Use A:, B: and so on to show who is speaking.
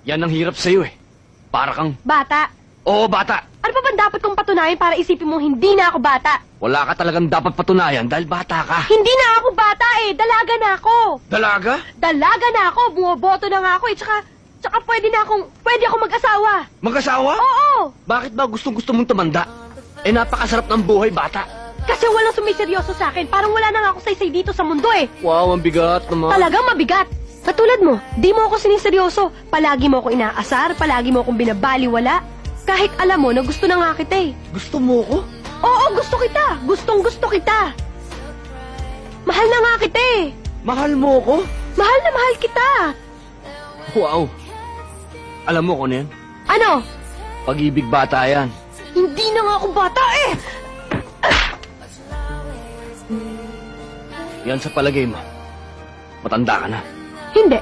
A: Yan ang hirap sa'yo eh. Para kang...
B: Bata.
A: Oo, bata.
B: Ano pa bang dapat kong patunayan para isipin mo hindi na ako bata?
A: Wala ka talagang dapat patunayan dahil bata ka.
B: Hindi na ako bata eh. Dalaga na ako.
A: Dalaga?
B: Dalaga na ako. Bumoboto na nga ako eh. Tsaka pwede ako mag-asawa.
A: Mag-asawa?
B: Oo.
A: Bakit ba gustong-gusto mong tumanda? Eh, napakasarap ng buhay, bata.
B: Kasi walang sumiseryoso sa akin. Parang wala na nga ako saysay dito sa mundo eh.
A: Wow, ang bigat naman.
B: Talagang mabigat. Katulad mo, di mo ako siniseryoso. Palagi mo ako inaasar, palagi mo akong binabaliwala. Kahit alam mo na gusto na nga kita eh.
A: Gusto mo ko?
B: Oo, gusto kita. Gustong gusto kita. Mahal na nga kita eh.
A: Mahal mo ko?
B: Mahal na mahal kita.
A: Wow. Alam mo ko na yan?
B: Ano?
A: Pag-ibig bata yan.
B: Hindi na nga ako bata eh.
A: Yan sa palagay mo. Matanda ka na.
B: Hindi.